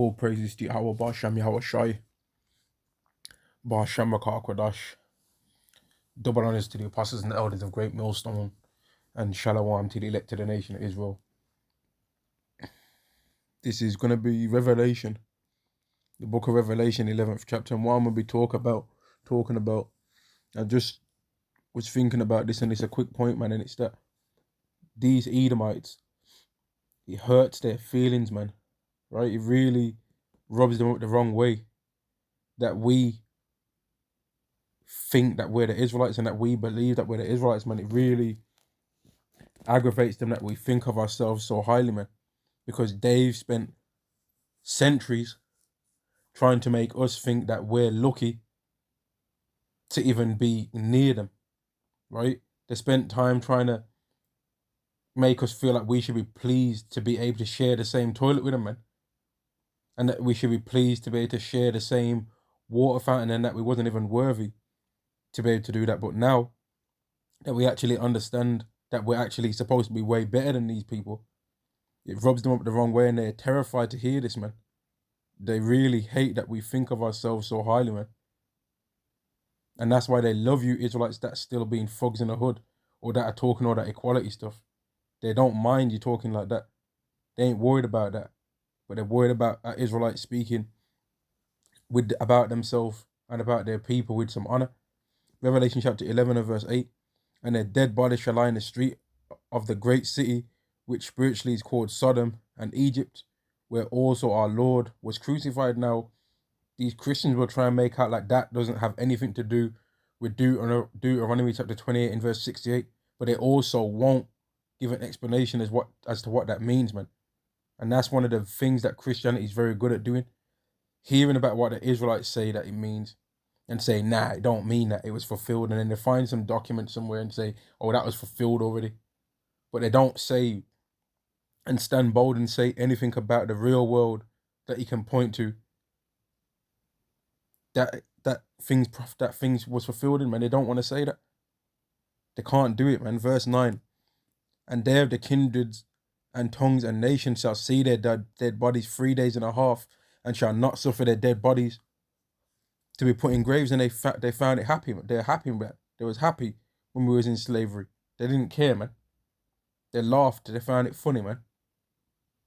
All praises to Yahweh, Basham Yahweh Shai, Basham Kodash. Double honors to the apostles and the elders of Great Millstone, and Shalom to the elected nation of Israel. This is going to be Revelation, the book of Revelation, 11th chapter, and what I'm going to be talking about. I just was thinking about this, and it's a quick point, man, and it's that these Edomites, it hurts their feelings, man, right? It really rubs them up the wrong way that we think that we're the Israelites and that we believe that we're the Israelites, man. It really aggravates them that we think of ourselves so highly, man, because they've spent centuries trying to make us think that we're lucky to even be near them, right? They spent time trying to make us feel like we should be pleased to be able to share the same toilet with them, man, and that we should be pleased to be able to share the same water fountain, and that we wasn't even worthy to be able to do that. But now that we actually understand that we're actually supposed to be way better than these people, it rubs them up the wrong way, and they're terrified to hear this, man. They really hate that we think of ourselves so highly, man. And that's why they love you Israelites that still being thugs in the hood, or that are talking all that equality stuff. They don't mind you talking like that. They ain't worried about that. But they're worried about Israelites speaking about themselves and about their people with some honor. Revelation chapter 11 and verse 8. And their dead bodies shall lie in the street of the great city, which spiritually is called Sodom and Egypt, where also our Lord was crucified. Now, these Christians will try and make out like that doesn't have anything to do with Deuteronomy chapter 28 and verse 68, but they also won't give an explanation as to what that means, man. And that's one of the things that Christianity is very good at doing. Hearing about what the Israelites say that it means, and say, nah, it don't mean that, it was fulfilled. And then they find some document somewhere and say, oh, that was fulfilled already. But they don't say and stand bold and say anything about the real world that he can point to that things was fulfilled in, man. They don't want to say that. They can't do it, man. Verse 9. And there the kindreds and tongues and nations shall see their dead bodies 3 days and a half, and shall not suffer their dead bodies to be put in graves. And they found it happy. They're happy, man. They was happy when we was in slavery. They didn't care, man. They laughed. They found it funny, man.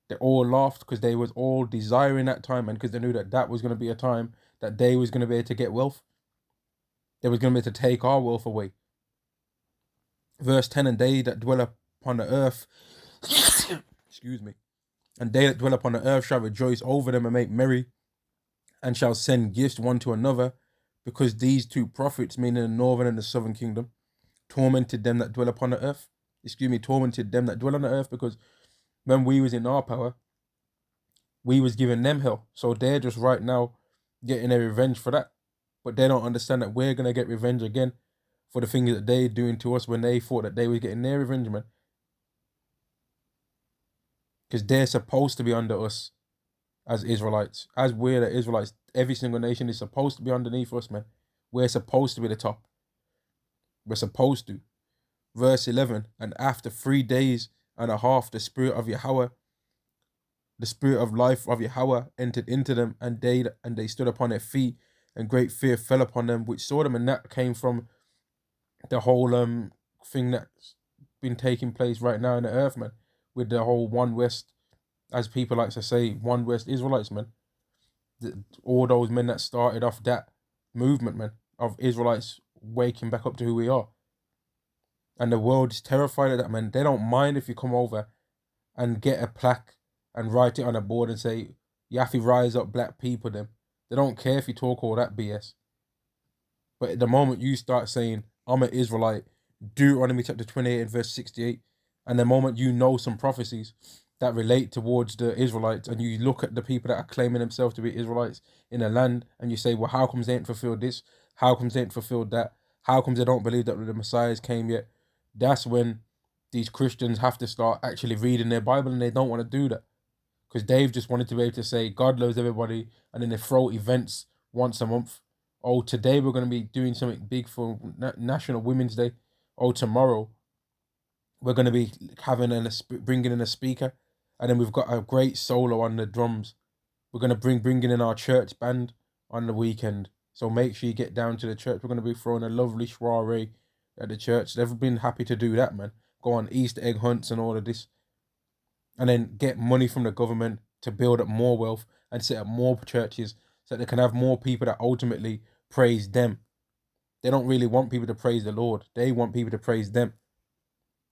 They all laughed because they was all desiring that time, man, because they knew that that was going to be a time that they was going to be able to get wealth. They was going to be able to take our wealth away. Verse 10, and they that dwell upon the earth, excuse me, and they that dwell upon the earth shall rejoice over them and make merry, and shall send gifts one to another, because these two prophets, meaning the northern and the southern kingdom, tormented them that dwell upon the earth. Tormented them that dwell on the earth, because when we was in our power, we was giving them hell. So they're just right now getting their revenge for that. But they don't understand that we're going to get revenge again for the things that they're doing to us when they thought that they was getting their revenge, man. Because they're supposed to be under us as Israelites. As we're the Israelites, every single nation is supposed to be underneath us, man. We're supposed to be the top. We're supposed to. Verse 11, and after 3 days and a half, the spirit of Yahweh, the spirit of life of Yahweh entered into them, and they stood upon their feet, and great fear fell upon them which saw them. And that came from the whole thing that's been taking place right now in the earth, man, with the whole One West, as people like to say, One West Israelites, man. All those men that started off that movement, man, of Israelites waking back up to who we are. And the world is terrified of that, man. They don't mind if you come over and get a plaque and write it on a board and say, you have to rise up black people, them. They don't care if you talk all that BS. But at the moment you start saying, I'm an Israelite, Deuteronomy chapter 28 and verse 68, and the moment you know some prophecies that relate towards the Israelites, and you look at the people that are claiming themselves to be Israelites in the land, and you say, well, how comes they ain't fulfilled this? How comes they ain't fulfilled that? How comes they don't believe that the Messiahs came yet? That's when these Christians have to start actually reading their Bible, and they don't want to do that. Because they've just wanted to be able to say, God loves everybody, and then they throw events once a month. Oh, today we're going to be doing something big for National Women's Day. Oh, tomorrow we're going to be bringing in a speaker, and then we've got a great solo on the drums We're gonna bring in our church band on the weekend. So make sure you get down to the church. We're gonna be throwing a lovely soiree at the church. They've been happy to do that, man. Go on Easter egg hunts and all of this, and then get money from the government to build up more wealth and set up more churches so that they can have more people that ultimately praise them. They don't really want people to praise the Lord. They want people to praise them.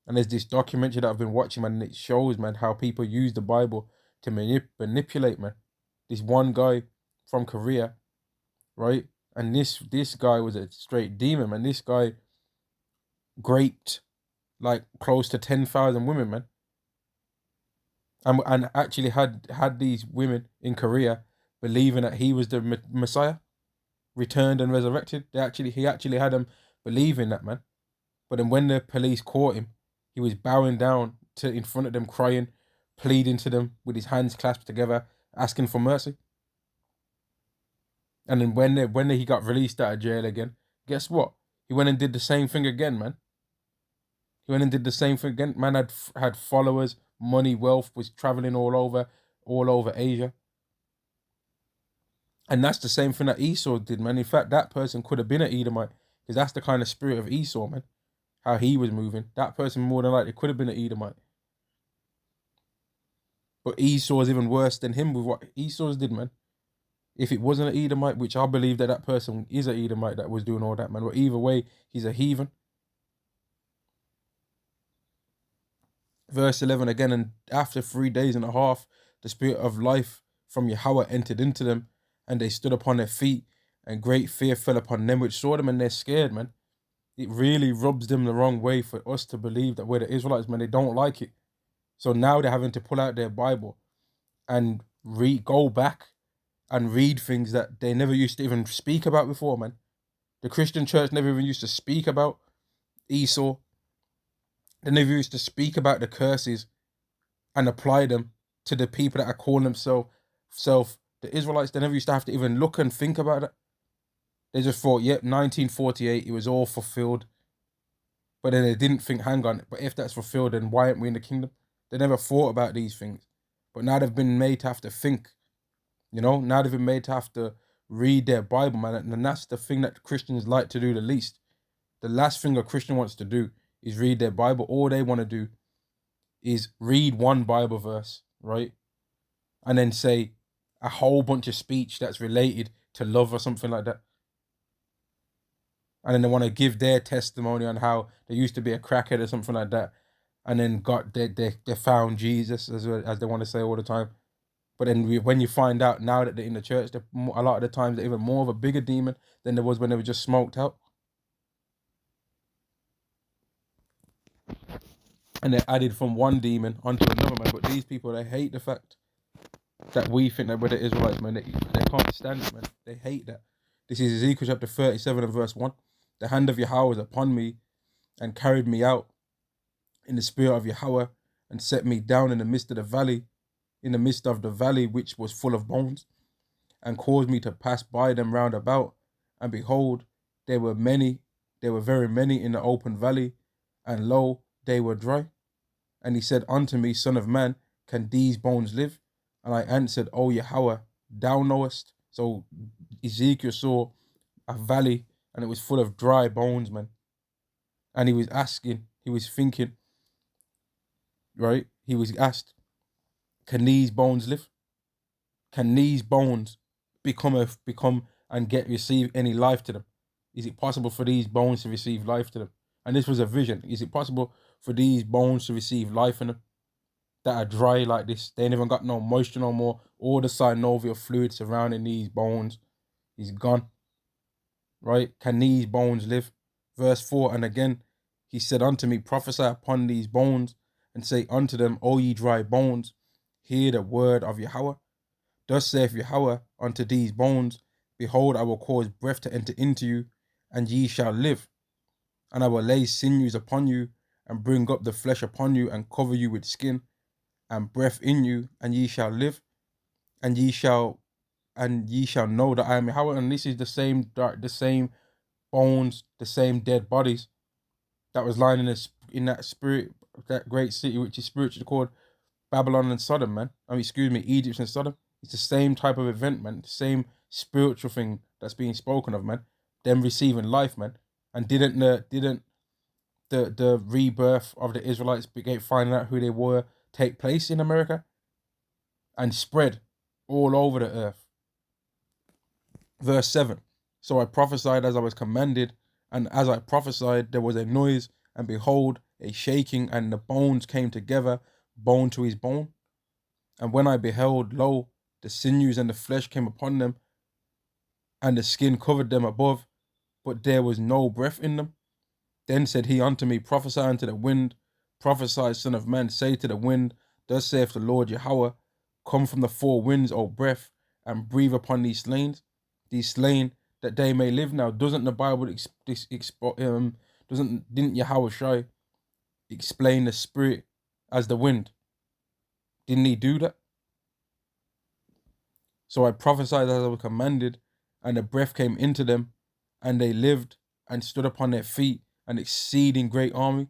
And there's this documentary that I've been watching, man, and it shows, man, how people use the Bible to manipulate, man. This one guy from Korea, right? And this guy was a straight demon, man. This guy raped like close to 10,000 women, man. And actually had these women in Korea believing that he was the Messiah, returned and resurrected. He actually had them believing that, man. But then when the police caught him, he was bowing down to in front of them, crying, pleading to them with his hands clasped together, asking for mercy. And then when he got released out of jail again, guess what? He went and did the same thing again, man. He went and did the same thing again. Man had followers, money, wealth, was traveling all over Asia. And that's the same thing that Esau did, man. In fact, that person could have been an Edomite, because that's the kind of spirit of Esau, man. How he was moving. That person more than likely could have been an Edomite. But Esau's even worse than him with what Esau's did, man. If it wasn't an Edomite, which I believe that person is an Edomite that was doing all that, man. But either way, he's a heathen. Verse 11 again, and after 3 days and a half, the spirit of life from Yahweh entered into them, and they stood upon their feet, and great fear fell upon them which saw them, and they're scared, man. It really rubs them the wrong way for us to believe that we're the Israelites, man. They don't like it. So now they're having to pull out their Bible and go back and read things that they never used to even speak about before, man. The Christian church never even used to speak about Esau. They never used to speak about the curses and apply them to the people that are calling themselves the Israelites. They never used to have to even look and think about it. They just thought, yep, 1948, it was all fulfilled. But then they didn't think, hang on, but if that's fulfilled, then why aren't we in the kingdom? They never thought about these things. But now they've been made to have to think. Now they've been made to have to read their Bible, man. And that's the thing that Christians like to do the least. The last thing a Christian wants to do is read their Bible. All they want to do is read one Bible verse, right? And then say a whole bunch of speech that's related to love or something like that. And then they want to give their testimony on how they used to be a crackhead or something like that. And then they found Jesus, as they want to say all the time. But then when you find out now that they're in the church, a lot of the times they're even more of a bigger demon than there was when they were just smoked out. And they're added from one demon onto another, man. But these people, they hate the fact that we think that we're the Israelites, man. They can't stand it, man. They hate that. This is Ezekiel chapter 37 and verse 1. The hand of Yahweh was upon me and carried me out in the spirit of Yahweh and set me down in the midst of the valley which was full of bones, and caused me to pass by them round about. And behold, there were very many in the open valley, and lo, they were dry. And he said unto me, Son of man, can these bones live? And I answered, O Yahweh, thou knowest. So Ezekiel saw a valley, and it was full of dry bones, man. And he was thinking, right? He was asked, can these bones live? Can these bones become and receive any life to them? Is it possible for these bones to receive life to them? And this was a vision. Is it possible for these bones to receive life in them that are dry like this? They ain't even got no moisture no more. All the synovial fluid surrounding these bones is gone. Right? Can these bones live? Verse 4, and again he said unto me, prophesy upon these bones, and say unto them, O ye dry bones, hear the word of Yahweh. Thus saith Yahweh unto these bones, behold, I will cause breath to enter into you, and ye shall live. And I will lay sinews upon you, and bring up the flesh upon you, and cover you with skin, and breath in you, and ye shall live, and ye shall know that I am Yahweh. And this is the same bones, the same dead bodies that was lying in that great city, which is spiritually called Babylon and Sodom, man. Egypt and Sodom. It's the same type of event, man. The same spiritual thing that's being spoken of, man. Them receiving life, man. And didn't the rebirth of the Israelites, finding out who they were, take place in America and spread all over the earth? Verse 7. So I prophesied as I was commanded, and as I prophesied, there was a noise, and behold, a shaking, and the bones came together, bone to his bone. And when I beheld, lo, the sinews and the flesh came upon them, and the skin covered them above, but there was no breath in them. Then said he unto me, prophesy unto the wind, prophesy, son of man, say to the wind, thus saith the Lord Yahweh, come from the four winds, O breath, and breathe upon these slain, that they may live. Now, doesn't the Bible didn't Yahweh Shai explain the spirit as the wind? Didn't he do that? So I prophesied as I was commanded, and the breath came into them, and they lived and stood upon their feet, an exceeding great army.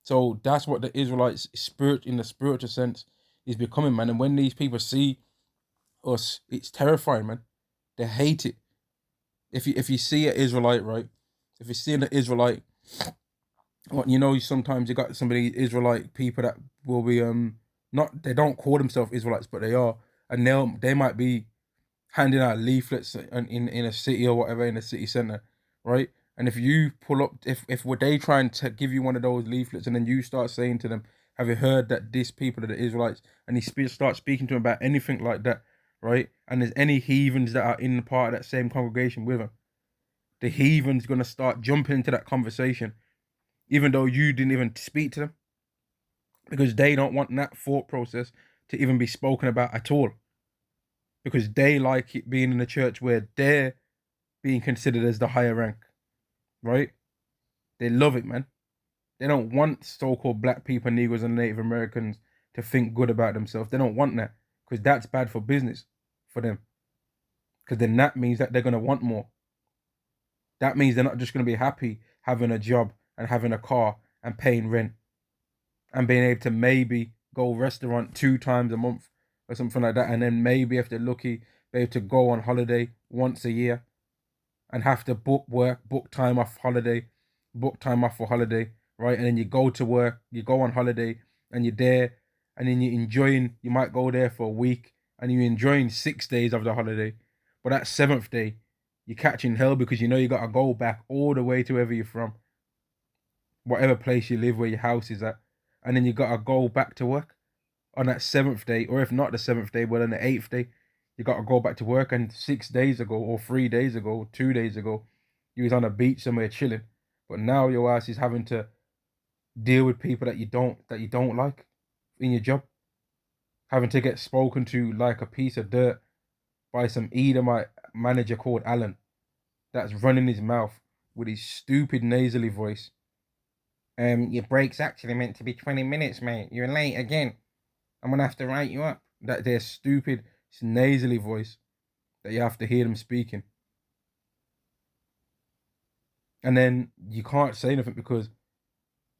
So that's what the Israelites spirit in the spiritual sense is becoming, man. And when these people see us, it's terrifying, man. They hate it. If you see an Israelite, right? If you're seeing an Israelite, sometimes you got somebody Israelite people that will be not, they don't call themselves Israelites, but they are, and they might be handing out leaflets in a city or whatever, in a city center, right? And if you pull up, if were they trying to give you one of those leaflets, and then you start saying to them, have you heard that these people are the Israelites? And start speaking to them about anything like that, right? And there's any heathens that are in part of that same congregation with them, the heathen's gonna start jumping into that conversation, even though you didn't even speak to them, because they don't want that thought process to even be spoken about at all, because they like it being in a church where they're being considered as the higher rank, right? They love it, man. They don't want so-called black people, Negroes, and Native Americans to think good about themselves. They don't want that, because that's bad for business for them. Because then that means that they're going to want more. That means they're not just going to be happy having a job and having a car and paying rent and being able to maybe go restaurant 2 times a month or something like that, and then maybe if they're lucky, be able to go on holiday once a year and have to book time off holiday, book time off for holiday, right? And then you go to work, you go on holiday, and you're there, and then you might go there for a week, and you're enjoying 6 days of the holiday, but that 7th day, you're catching hell because you know you got to go back all the way to wherever you're from, whatever place you live, where your house is at, and then you got to go back to work on that 7th day, or if not the 7th day, but on the 8th day, you got to go back to work. And 6 days ago, or 3 days ago, 2 days ago, you was on a beach somewhere chilling, but now your ass is having to deal with people that you don't like in your job, having to get spoken to like a piece of dirt by some Edomite manager called Alan, that's running his mouth with his stupid nasally voice. Your break's actually meant to be 20 minutes, mate. You're late again. I'm gonna have to write you up. That their stupid nasally voice that you have to hear them speaking. And then you can't say anything because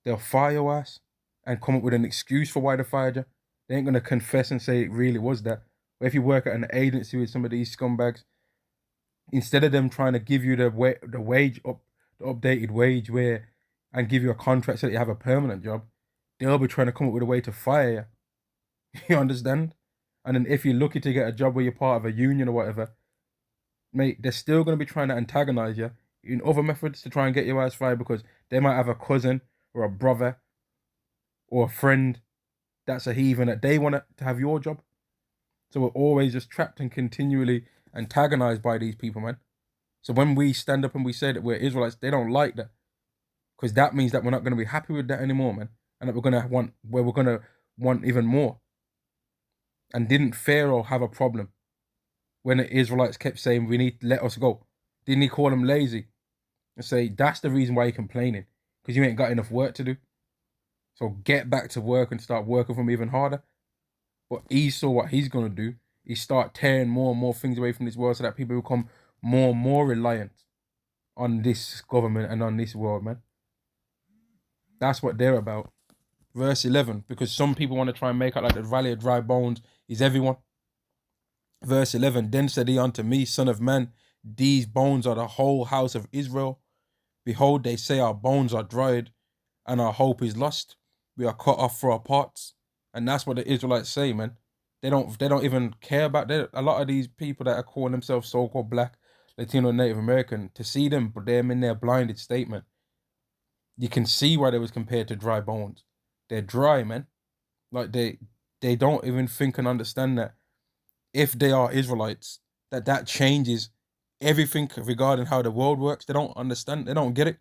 they'll fire your ass and come up with an excuse for why they fired you. They ain't gonna confess and say it really was that. But if you work at an agency with some of these scumbags, instead of them trying to give you the updated wage and give you a contract so that you have a permanent job, they'll be trying to come up with a way to fire you. You understand? And then if you're lucky to get a job where you're part of a union or whatever, mate, they're still going to be trying to antagonize you in other methods to try and get your ass fired, because they might have a cousin or a brother or a friend that's a heathen that they want to have your job. So we're always just trapped and continually antagonized by these people, man. So when we stand up and we say that we're Israelites, they don't like that, because that means that we're not going to be happy with that anymore, man, and that we're going to want even more. And didn't Pharaoh have a problem when the Israelites kept saying, we need to let us go? Didn't he call them lazy and say, that's the reason why you're complaining, because you ain't got enough work to do? So get back to work and start working for them even harder. But Esau, what he's going to do is start tearing more and more things away from this world so that people become more and more reliant on this government and on this world, man. That's what they're about. Verse 11, because some people want to try and make out like the Valley of Dry Bones is everyone. Verse 11, then said he unto me, Son of man, these bones are the whole house of Israel. Behold, they say our bones are dried, and our hope is lost. We are cut off for our parts. And that's what the Israelites say, man. They don't even care about that. A lot of these people that are calling themselves so-called black, Latino, Native American, to see them in their blinded statement, you can see why they was compared to dry bones. They're dry, man. Like they don't even think and understand that if they are Israelites, that changes everything regarding how the world works. They don't understand. They don't get it.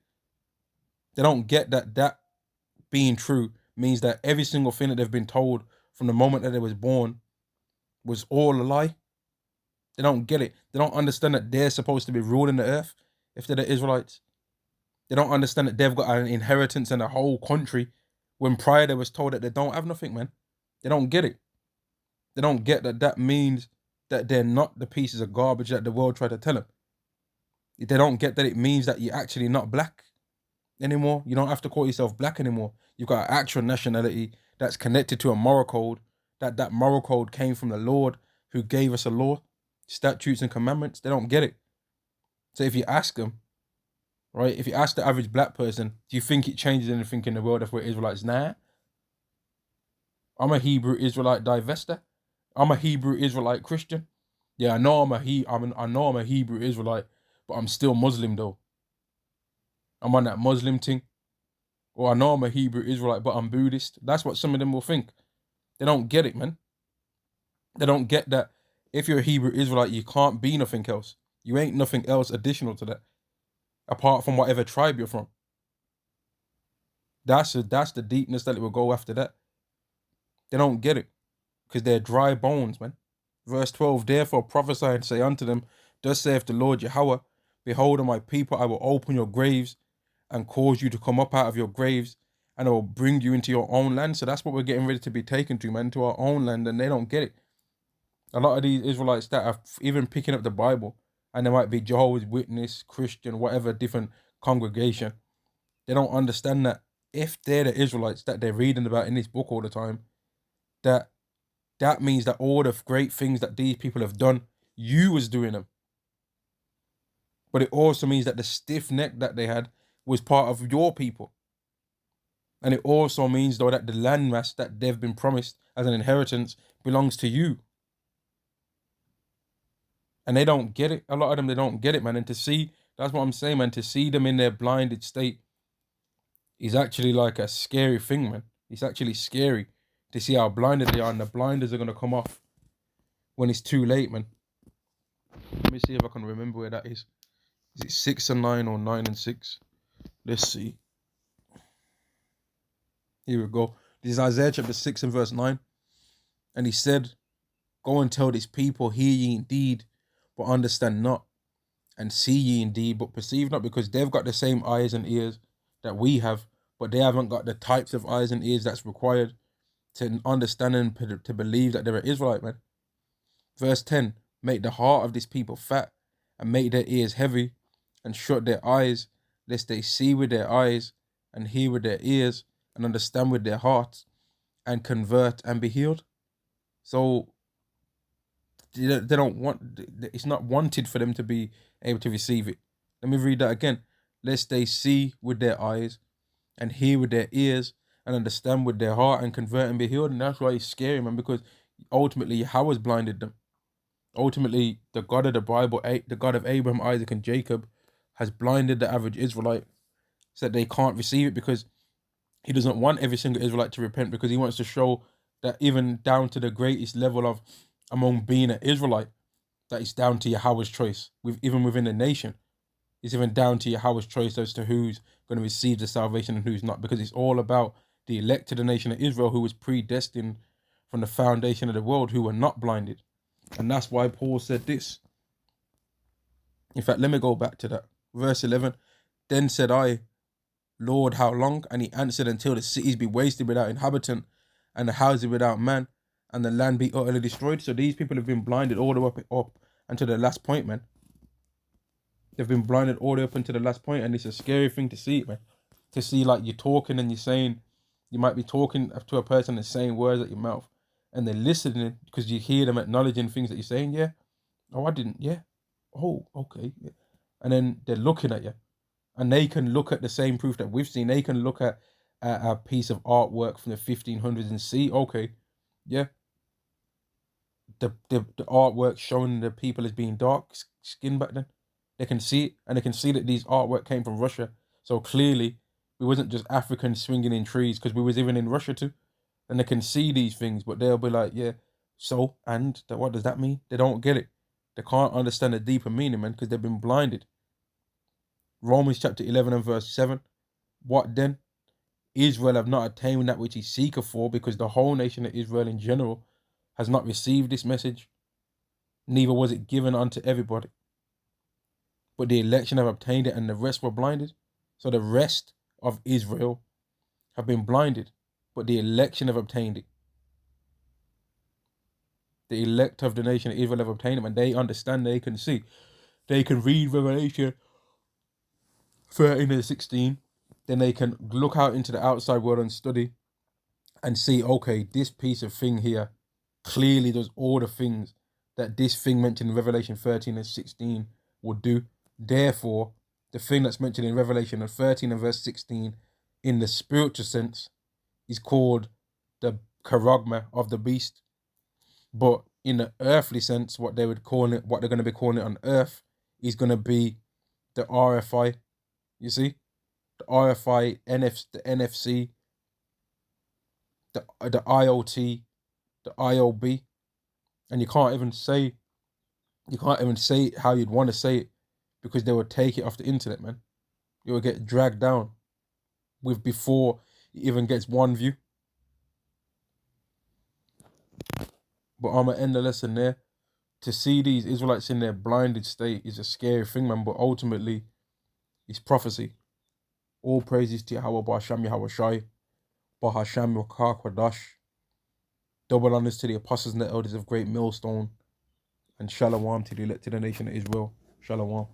They don't get that being true means that every single thing that they've been told from the moment that they was born was all a lie. They don't get it. They don't understand that they're supposed to be ruling the earth if they're the Israelites. They don't understand that they've got an inheritance and a whole country when prior they was told that they don't have nothing, man. They don't get it. They don't get that means that they're not the pieces of garbage that the world tried to tell them. They don't get that it means that you're actually not black anymore. You don't have to call yourself black anymore. You've got an actual nationality that's connected to a moral code. That moral code came from the Lord who gave us a law, statutes and commandments. They don't get it. So if you ask them, right, if you ask the average black person, do you think it changes anything in the world if we're Israelites? Nah. I'm a Hebrew Israelite divester. I'm a Hebrew Israelite Christian. Yeah, I know I'm a Hebrew Israelite, but I'm still Muslim though. I'm on that Muslim thing. Or I know I'm a Hebrew Israelite, but I'm Buddhist. That's what some of them will think. They don't get it, man. They don't get that if you're a Hebrew Israelite, you can't be nothing else. You ain't nothing else additional to that, apart from whatever tribe you're from. That's the deepness that it will go after that. They don't get it because they're dry bones, man. Verse 12, therefore prophesy and say unto them, thus saith the Lord Yahweh, behold, O my people, I will open your graves and cause you to come up out of your graves, and I will bring you into your own land. So that's what we're getting ready to be taken to, man, to our own land, and they don't get it. A lot of these Israelites that are even picking up the Bible, and they might be Jehovah's Witness, Christian, whatever different congregation, they don't understand that if they're the Israelites that they're reading about in this book all the time, that means that all the great things that these people have done, you was doing them. But it also means that the stiff neck that they had was part of your people. And it also means, though, that the landmass that they've been promised as an inheritance belongs to you. And they don't get it. A lot of them, they don't get it, man. And to see, that's what I'm saying, man, to see them in their blinded state is actually like a scary thing, man. It's actually scary to see how blinded they are, and the blinders are going to come off when it's too late, man. Let me see if I can remember where that is. Is it 6 and 9 or 9 and 6? Let's see. Here we go. This is Isaiah chapter 6 and verse 9. And he said, go and tell this people, hear ye indeed, but understand not, and see ye indeed, but perceive not, because they've got the same eyes and ears that we have, but they haven't got the types of eyes and ears that's required to understand and to believe that they're an Israelite, man. Verse 10, make the heart of this people fat, and make their ears heavy, and shut their eyes, lest they see with their eyes, and hear with their ears, and understand with their hearts, and convert and be healed. So they don't want, it's not wanted for them to be able to receive it. Let me read that again. Lest they see with their eyes, and hear with their ears, and understand with their heart, and convert and be healed. And that's why it's scary, man, because ultimately Yahweh's blinded them. Ultimately, the God of the Bible, the God of Abraham, Isaac, and Jacob, has blinded the average Israelite so that they can't receive it, because he doesn't want every single Israelite to repent, because he wants to show that even down to the greatest level of among being an Israelite, that it's down to Yahweh's choice. Even within the nation, it's even down to Yahweh's choice as to who's going to receive the salvation and who's not, because it's all about the elect to the nation of Israel, who was predestined from the foundation of the world, who were not blinded. And that's why Paul said this. In fact, let me go back to that. Verse 11, then said I, Lord, how long? And he answered, until the cities be wasted without inhabitant, and the houses without man, and the land be utterly destroyed. So these people have been blinded all the way up until the last point, man. They've been blinded all the way up until the last point, and it's a scary thing to see, man. To see, like, you're talking and you're saying, you might be talking to a person and saying words at your mouth, and they're listening because you hear them acknowledging things that you're saying. Yeah, oh, I didn't. Yeah, oh, okay. Yeah. And then they're looking at you, and they can look at the same proof that we've seen. They can look at a piece of artwork from the 1500s and see, okay, yeah, the artwork showing the people as being dark skinned back then. They can see it, and they can see that these artwork came from Russia. So clearly, we wasn't just Africans swinging in trees, because we was even in Russia too. And they can see these things, but they'll be like, yeah, so, and what does that mean? They don't get it. They can't understand the deeper meaning, man, because they've been blinded. Romans chapter 11 and verse 7. What then? Israel have not attained that which he seeketh for, because the whole nation of Israel in general has not received this message, neither was it given unto everybody. But the election have obtained it, and the rest were blinded. So the rest of Israel have been blinded, but the election have obtained it. The elect of the nation of Israel have obtained it, and they understand, they can see. They can read Revelation 13 and 16. Then they can look out into the outside world and study and see, okay, this piece of thing here clearly does all the things that this thing mentioned in Revelation 13 and 16 would do. Therefore, the thing that's mentioned in Revelation 13 and verse 16 in the spiritual sense is called the charagma of the beast. But in the earthly sense, what they would call it, what they're going to be calling it on earth, is going to be the RFI. You see? The RFI, the NFC, the IoT, the IOB. And you can't even say it how you'd want to say it, because they would take it off the internet, man. It would get dragged down with before it even gets one view. But I'm gonna end the lesson there. To see these Israelites in their blinded state is a scary thing, man. But ultimately, it's prophecy. All praises to Yahweh Ba'Hasham Yahweh Shai, Ba'Hasham Yakar Kwadash. Double honors to the apostles and the elders of Great Millstone, and Shalom to the elected nation of Israel. Shalom.